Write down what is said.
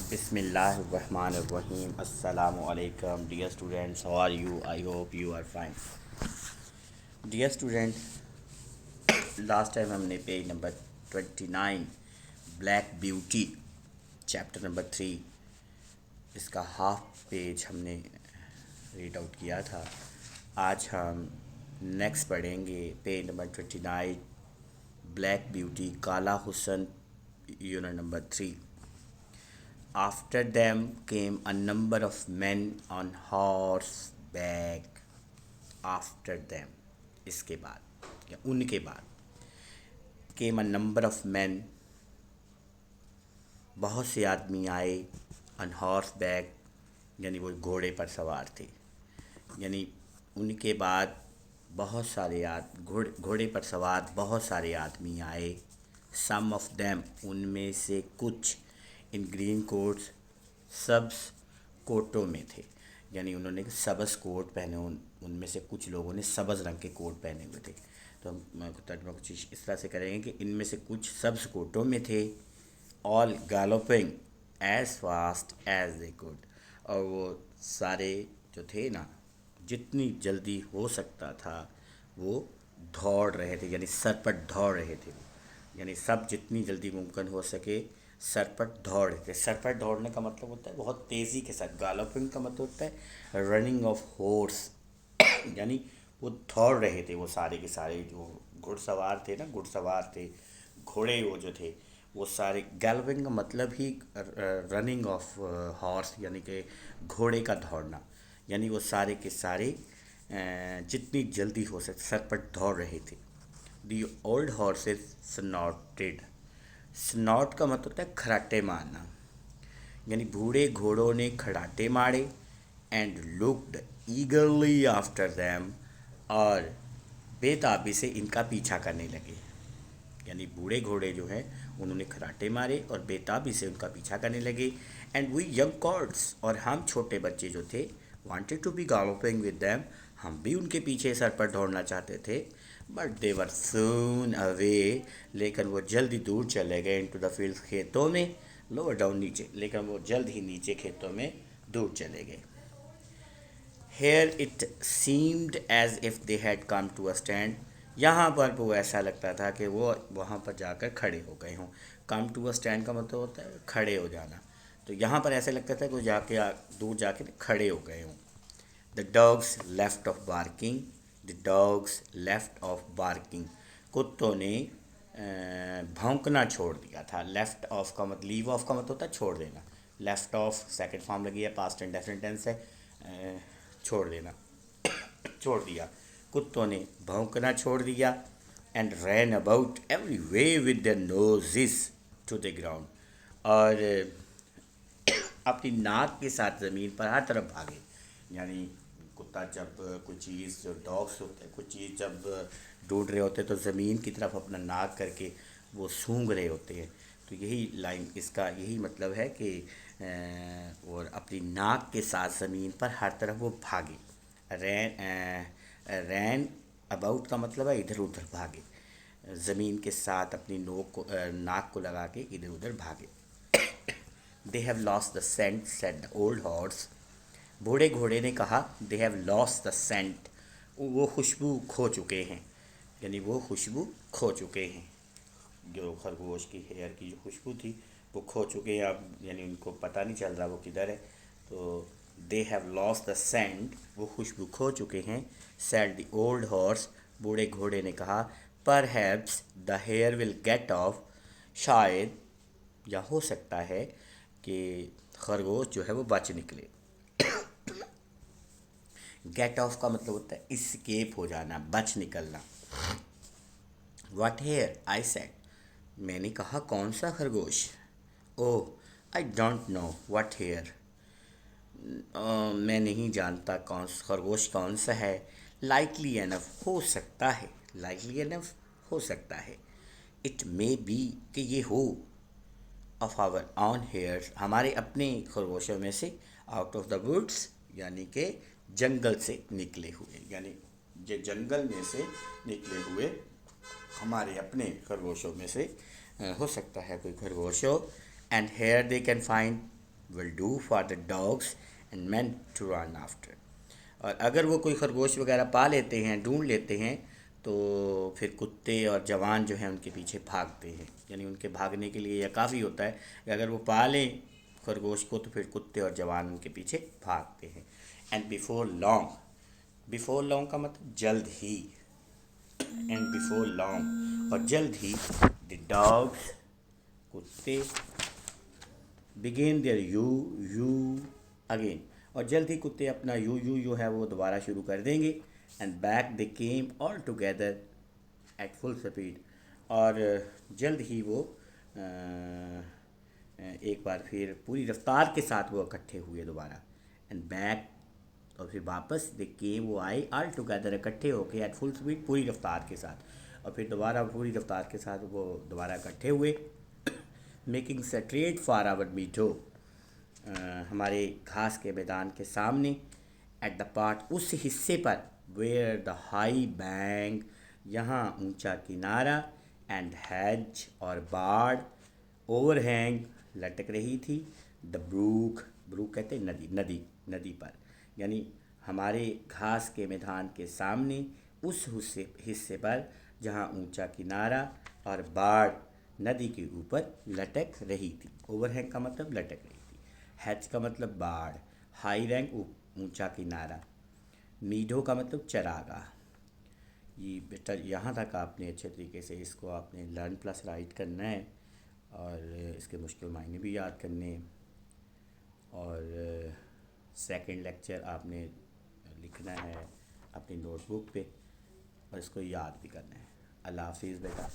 Bismillahirrahmanirrahim. Assalamu alaikum, dear students. How are you? I hope you are fine. Dear student, last time हमने page number 29 black beauty chapter number 3 इसका half page हमने read out किया था। आज हम next पढ़ेंगे page number 29 black beauty काला हुसन unit number 3। After them came a number of men on horseback. After them, इसके बाद या उनके बाद came a number of men, बहुत से आदमी आए on horseback, यानी वो घोड़े पर सवार थे। यानी उनके बाद बहुत सारे घोड़े पर सवार बहुत सारे आदमी आए। Some of them, उनमें से कुछ इन ग्रीन कोट्स सब्ज कोटों में थे, यानी उन्होंने सबज कोट पहने। उनमें से कुछ लोगों ने सबज रंग के कोट पहने हुए थे। तो हम तर्जुमा कुछ इस तरह से करेंगे कि इनमें से कुछ सब्ज कोटों में थे। All galloping as fast as they could, और वो सारे जो थे ना, जितनी जल्दी हो सकता था वो दौड़ रहे थे, यानी सर पर दौड़ रहे थे। यानी सब जितनी जल्दी मुमकिन हो सके सर पर दौड़ रहे थे। सर पर दौड़ने का मतलब होता है बहुत तेज़ी के साथ। गैलोपिंग का मतलब होता है रनिंग ऑफ हॉर्स, यानी वो दौड़ रहे थे। वो सारे के सारे जो घुड़सवार थे ना, घुड़सवार थे, घोड़े वो जो थे वो सारे। गैलोपिंग का मतलब ही रनिंग ऑफ हॉर्स, यानी कि घोड़े का दौड़ना। यानी वो सारे के सारे जितनी जल्दी हो सके सर पर दौड़ रहे थे। दी ओल्ड हॉर्सेस स्नॉटेड, स्नॉट का मतलब होता है खराटे मारना, यानी बूढ़े घोड़ों ने खराटे मारे। एंड लुक्ड ईगरली आफ्टर देम, और बेताबी से इनका पीछा करने लगे। यानी बूढ़े घोड़े जो हैं उन्होंने खराटे मारे और बेताबी से उनका पीछा करने लगे। एंड वी यंग कॉर्ड्स, और हम छोटे बच्चे जो थे, wanted to be galloping with them, हम भी उनके पीछे सर पर दौड़ना चाहते थे। But they were soon away, लेकिन वो जल्दी दूर चले गए। इनटू द फील्ड, खेतों में, लोअर डाउन नीचे, लेकिन वो जल्द ही नीचे खेतों में दूर चले गए। Here it seemed as if they had come to a stand, यहाँ पर वो ऐसा लगता था कि वो वहाँ पर जाकर खड़े हो गए हों। कम टू अ स्टैंड का मतलब होता है खड़े हो जाना। तो यहाँ पर ऐसे लगता था कि वो दूर जाके खड़े हो गए हों। The dogs left of barking, the dogs left of barking, कुत्तों ने भौंकना छोड़ दिया था। लेफ्ट ऑफ का मतलब, लीव ऑफ का मतलब होता है छोड़ देना। लेफ्ट ऑफ सेकंड फॉर्म लगी है, पास्ट एंड डेफिनेट टेंस है, छोड़ देना, छोड़ दिया। कुत्तों ने भौंकना छोड़ दिया। And ran about every way with the noses to the ground, और अपनी नाक के साथ ज़मीन पर हर तरफ भागे। यानी कुत्ता जब कोई चीज़, जो डॉग्स होते हैं, कुछ चीज़ जब ढूंढ रहे होते हैं तो ज़मीन की तरफ अपना नाक करके वो सूंघ रहे होते हैं। तो यही लाइन, इसका यही मतलब है कि और अपनी नाक के साथ ज़मीन पर हर तरफ वो भागे। रैन अबाउट का मतलब है इधर उधर भागे, ज़मीन के साथ अपनी नाक को लगा के इधर उधर भागे। They have lost the scent said the old horse, बूढ़े घोड़े ने कहा। They have lost the scent, वो खुशबू खो चुके हैं, यानी वो खुशबू खो चुके हैं। जो खरगोश की हेयर की जो खुशबू थी वो खो चुके हैं अब, यानी उनको पता नहीं चल रहा वो किधर है। तो they have lost the scent, वो खुशबू खो चुके हैं। सेड द ओल्ड हॉर्स, बूढ़े घोड़े ने कहा। Perhaps the hare will get off, शायद या हो सकता है कि खरगोश जो है वो बच निकले। गेट ऑफ का मतलब होता है इस्केप हो जाना, बच निकलना। व्हाट हेयर, आई सेड, मैंने कहा कौन सा खरगोश। Oh I don't know what hare, मैं नहीं जानता खरगोश कौन सा है। लाइकली एनफ, हो सकता है, लाइकली एनफ हो सकता है। इट मे बी, कि ये हो, ऑफ आवर ऑन हेयर्स, हमारे अपने खरगोशों में से, आउट ऑफ द वुड्स, यानी कि जंगल से निकले हुए, यानी ये जंगल में से निकले हुए हमारे अपने खरगोशों में से हो सकता है कोई खरगोश हो। And hare they can find, will do for the dogs and men to run after। और अगर वो कोई खरगोश वगैरह पा लेते हैं, ढूंढ लेते हैं, तो फिर कुत्ते और जवान जो हैं उनके पीछे भागते हैं। यानी उनके भागने के लिए यह काफ़ी होता है कि अगर वो पा लें खरगोश को तो फिर कुत्ते और जवान उनके पीछे भागते हैं। एंड बिफोर लॉन्ग का मतलब जल्द ही। एंड बिफोर लॉन्ग और जल्द ही द डॉग्स कुत्ते बिगेन देयर यू अगेन और जल्द ही कुत्ते अपना यू जो है वो दोबारा शुरू कर देंगे। And back they came all together at full speed और जल्द ही वो एक बार फिर पूरी रफ्तार के साथ वो इकट्ठे हुए दोबारा। एंड बैक और फिर वापस दे केम वो आए ऑल टुगेदर इकट्ठे होके एट फुल स्पीड पूरी रफ्तार के साथ और फिर दोबारा पूरी रफ्तार के साथ वो दोबारा इकट्ठे हुए। Making straight for our meadow हमारे घास के मैदान के सामने। एट द पार्ट उस हिस्से पर वेयर द हाई बैंक यहाँ ऊंचा किनारा एंड हैज और बाड़ ओवरहैंग लटक रही थी। द ब्रूक कहते हैं नदी पर। यानी हमारे घास के मैदान के सामने उस हिस्से पर जहाँ ऊंचा किनारा और बाड़ नदी के ऊपर लटक रही थी। ओवरहैंग का मतलब लटक रही थी, हैच का मतलब बाढ़, हाई रैंक ऊंचा किनारा, मीडो का मतलब चरागाह। ये बेटा यहाँ तक आपने अच्छे तरीके से इसको आपने लर्न प्लस राइट करना है और इसके मुश्किल मायने भी याद करने हैं और सेकंड लेक्चर आपने लिखना है अपनी नोटबुक पे और इसको याद भी करना है। अल्लाह हाफिज़ बेटा।